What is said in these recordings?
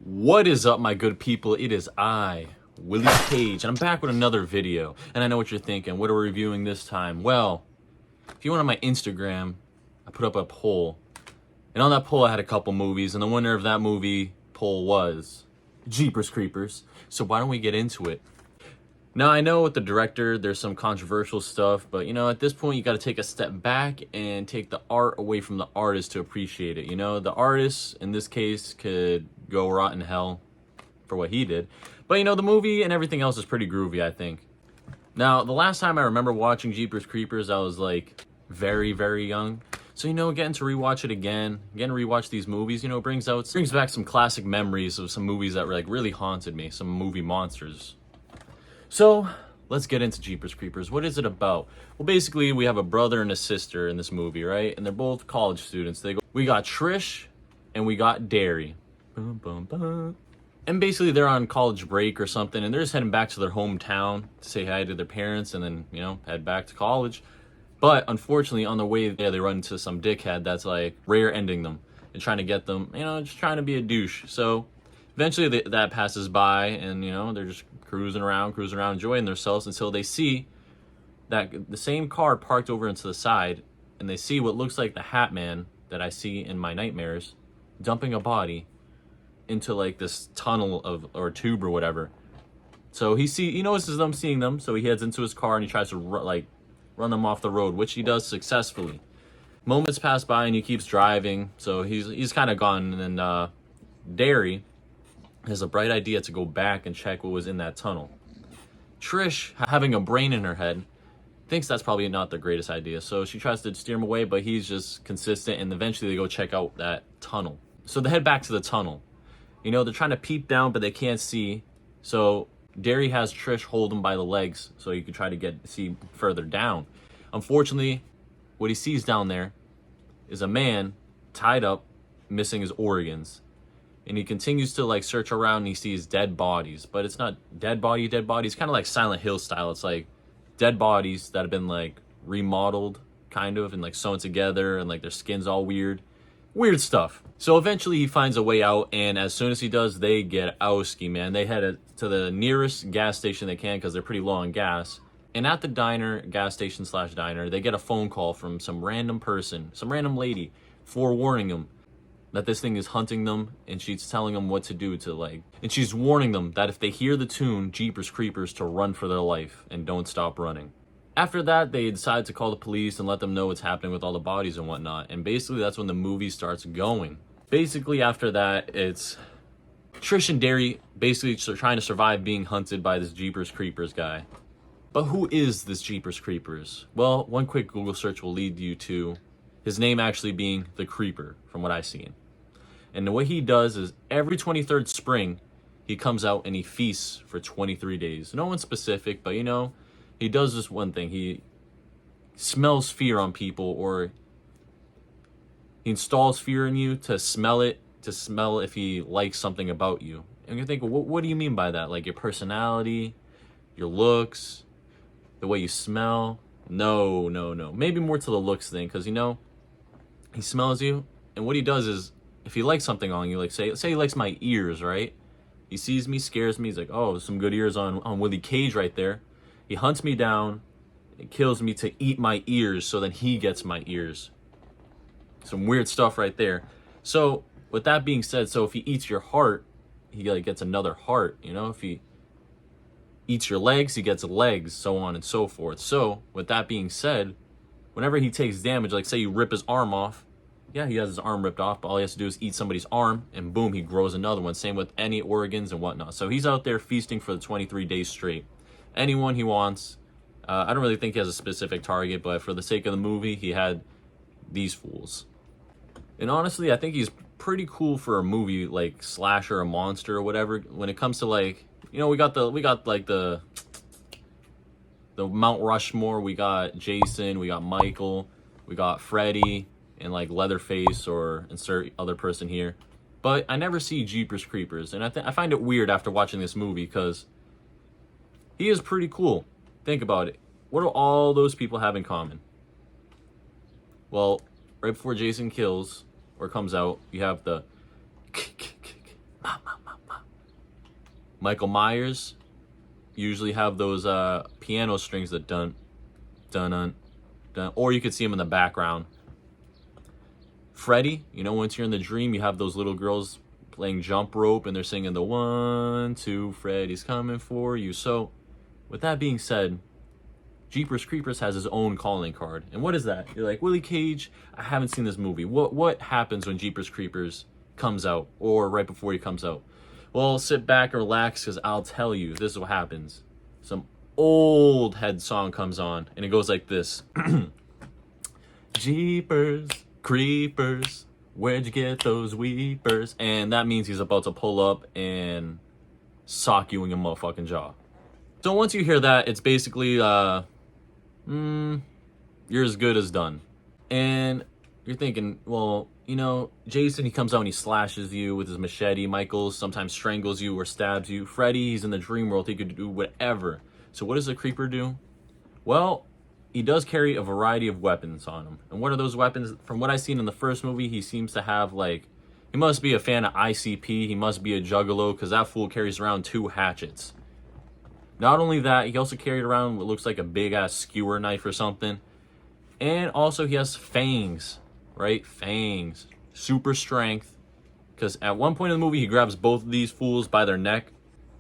What is up, my good people? It is I, Willie Cage, and I'm back with another video. And I know what you're thinking. What are we reviewing this time? Well, if you went on my Instagram, I put up a poll. And on that poll, I had a couple movies. And the winner of that movie poll was Jeepers Creepers. So why don't we get into it? Now, I know with the director, there's some controversial stuff. But, at this point, you got to take a step back and take the art away from the artist to appreciate it. The artist, in this case, could go rot in hell for what he did. But, the movie and everything else is pretty groovy, I think. Now, the last time I remember watching Jeepers Creepers, I was, very, very young. So, getting to rewatch it again, getting to rewatch these movies, brings back some classic memories of some movies that really haunted me, some movie monsters. So, let's get into Jeepers Creepers. What is it about? Well, basically, we have a brother and a sister in this movie, right? And they're both college students. We got Trish and we got Derry. Boom, boom, boom. And basically, they're on college break or something, and they're just heading back to their hometown to say hi to their parents and then, head back to college. But unfortunately, on the way there, they run into some dickhead that's rear-ending them and trying to get them, just trying to be a douche. So eventually that passes by and, they're just cruising around, enjoying themselves until they see that the same car parked over into the side, and they see what looks like the Hat Man that I see in my nightmares dumping a body into this tunnel or tube or whatever. So he notices them seeing them, so he heads into his car and he tries to run them off the road, which he does successfully. Moments pass by and he keeps driving, so he's kind of gone. And then Derry has a bright idea to go back and check what was in that tunnel. Trish, having a brain in her head, thinks that's probably not the greatest idea, so she tries to steer him away, but he's just consistent, and eventually they go check out that tunnel. So they head back to the tunnel. They're trying to peep down, but they can't see. So Derry has Trish hold him by the legs so he can try to see further down. Unfortunately, what he sees down there is a man tied up, missing his organs. And he continues to search around and he sees dead bodies. But it's not dead body. It's kind of like Silent Hill style. It's dead bodies that have been remodeled kind of and sewn together and their skin's all weird stuff. So eventually he finds a way out, and as soon as he does, they get ousky, man. They head to the nearest gas station they can because they're pretty low on gas. And at the gas station / diner, they get a phone call from some random person, some random lady, forewarning them that this thing is hunting them, and she's telling them what to do and she's warning them that if they hear the tune Jeepers Creepers, to run for their life and don't stop running. After that, they decide to call the police and let them know what's happening with all the bodies and whatnot. And basically, that's when the movie starts going. Basically, after that, it's Trish and Derry basically trying to survive being hunted by this Jeepers Creepers guy. But who is this Jeepers Creepers? Well, one quick Google search will lead you to his name actually being the Creeper, from what I've seen. And what he does is every 23rd spring, he comes out and he feasts for 23 days. No one specific, but he does this one thing. He smells fear on people, or he installs fear in you to smell it, to smell if he likes something about you. And you think, well, what do you mean by that? Your personality, your looks, the way you smell? No. Maybe more to the looks thing, because, he smells you, and what he does is, if he likes something on you, say he likes my ears, right? He sees me, scares me, he's like, oh, some good ears on Willie Cage right there. He hunts me down, and kills me to eat my ears, so then he gets my ears. Some weird stuff right there. So, with that being said, so if he eats your heart, he gets another heart, If he eats your legs, he gets legs, so on and so forth. So, with that being said, whenever he takes damage, say you rip his arm off, yeah, he has his arm ripped off, but all he has to do is eat somebody's arm, and boom, he grows another one. Same with any organs and whatnot. So he's out there feasting for the 23 days straight. Anyone he wants. I don't really think he has a specific target, but for the sake of the movie, he had these fools. And honestly, I think he's pretty cool for a movie slasher, a monster, or whatever. When it comes to we got the Mount Rushmore. We got Jason, we got Michael, we got Freddy, and Leatherface, or insert other person here. But I never see Jeepers Creepers, and I find it weird after watching this movie, because he is pretty cool. Think about it. What do all those people have in common? Well, right before Jason kills or comes out, you have the Michael Myers usually have those piano strings that dun dun dun dun, or you could see him in the background. Freddy, you know, once you're in the dream, you have those little girls playing jump rope and they're singing the 1, 2, Freddy's coming for you. So with that being said, Jeepers Creepers has his own calling card. And what is that? You're like, Willie Cage, I haven't seen this movie. What happens when Jeepers Creepers comes out, or right before he comes out? Well, sit back and relax, because I'll tell you, this is what happens. Some old head song comes on, and it goes like this. Jeepers Creepers, where'd you get those weepers? And that means he's about to pull up and sock you in your motherfucking jaw. So once you hear that, it's basically, you're as good as done. And you're thinking, well, you know, Jason, he comes out and he slashes you with his machete. Michael sometimes strangles you or stabs you. Freddy, he's in the dream world. He could do whatever. So what does the creeper do? Well, he does carry a variety of weapons on him. And what are those weapons? From what I've seen in the first movie, he seems to have, like, he must be a fan of ICP. He must be a juggalo, because that fool carries around 2 hatchets. Not only that, he also carried around what looks like a big-ass skewer knife or something. And also he has fangs, right? Fangs. Super strength. Because at one point in the movie, he grabs both of these fools by their neck.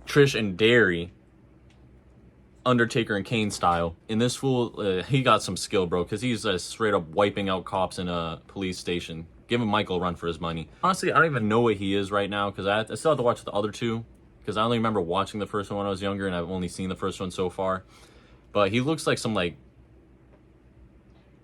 Trish and Derry, Undertaker and Kane style. And this fool, he got some skill, bro. Because he's straight up wiping out cops in a police station. Giving Michael a run for his money. Honestly, I don't even know what he is right now. Because I still have to watch the other 2. Because I only remember watching the first one when I was younger, and I've only seen the first one so far. But he looks like some, like,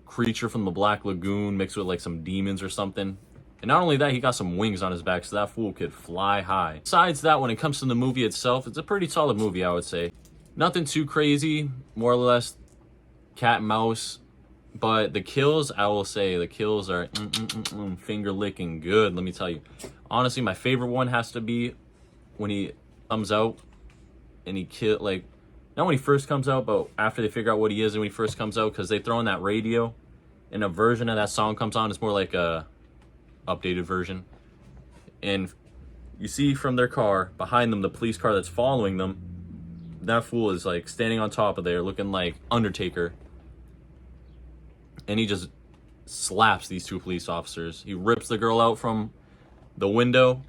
creature from the Black Lagoon mixed with, like, some demons or something. And not only that, he got some wings on his back, so that fool could fly high. Besides that, when it comes to the movie itself, it's a pretty solid movie, I would say. Nothing too crazy, more or less cat and mouse. But the kills, I will say, the kills are finger licking good, let me tell you. Honestly, my favorite one has to be when he comes out and he kill, like, not when he first comes out, but after they figure out what he is and when he first comes out, because they throw in that radio and a version of that song comes on. It's more like a updated version, and you see from their car behind them, the police car that's following them, that fool is like standing on top of there looking like Undertaker, and he just slaps these 2 police officers. He rips the girl out from the window,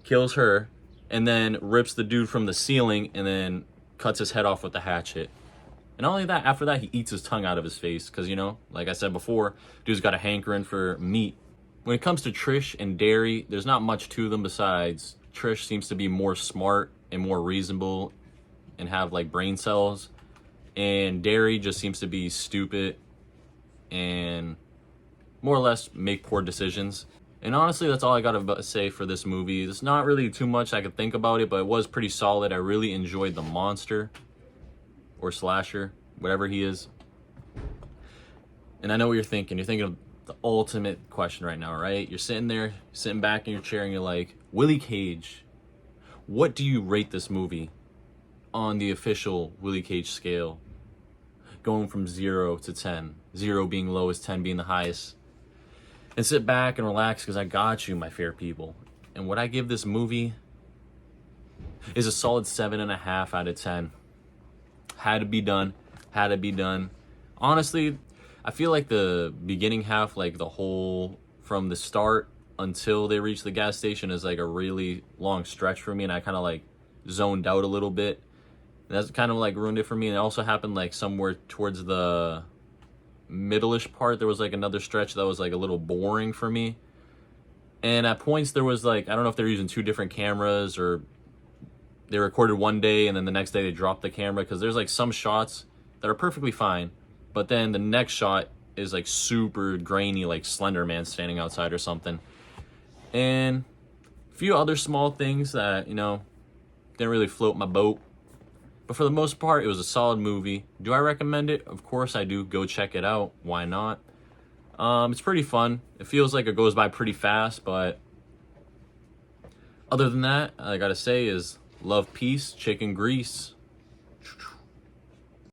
kills her, and then rips the dude from the ceiling and then cuts his head off with the hatchet. And not only that, after that, he eats his tongue out of his face. Because, you know, like I said before, dude's got a hankering for meat. When it comes to Trish and Derry, there's not much to them besides Trish seems to be more smart and more reasonable and have, like, brain cells. And Derry just seems to be stupid and more or less make poor decisions. And honestly, that's all I got to say for this movie. There's not really too much I could think about it, but it was pretty solid. I really enjoyed the monster or slasher, whatever he is. And I know what you're thinking. You're thinking of the ultimate question right now, right? You're sitting there, sitting back in your chair, and you're like, Willie Cage, what do you rate this movie on the official Willie Cage scale? Going from 0 to 10. 0 being lowest, 10 being the highest. And sit back and relax, because I got you, my fair people. And what I give this movie is a solid 7.5 out of 10. Had to be done. Had to be done. Honestly, I feel like the beginning half, like the whole, from the start until they reach the gas station, is like a really long stretch for me. And I kind of like zoned out a little bit. And that's kind of like ruined it for me. And it also happened like somewhere towards the middle-ish part. There was like another stretch that was like a little boring for me, and at points there was like, I don't know if they're using 2 different cameras or they recorded one day and then the next day they dropped the camera, because there's like some shots that are perfectly fine, but then the next shot is like super grainy, like Slender Man standing outside or something, and a few other small things that, you know, didn't really float my boat. But for the most part, it was a solid movie. Do I recommend it? Of course I do. Go check it out. Why not? It's pretty fun. It feels like it goes by pretty fast, but other than that, all I gotta say is love, peace, chicken grease.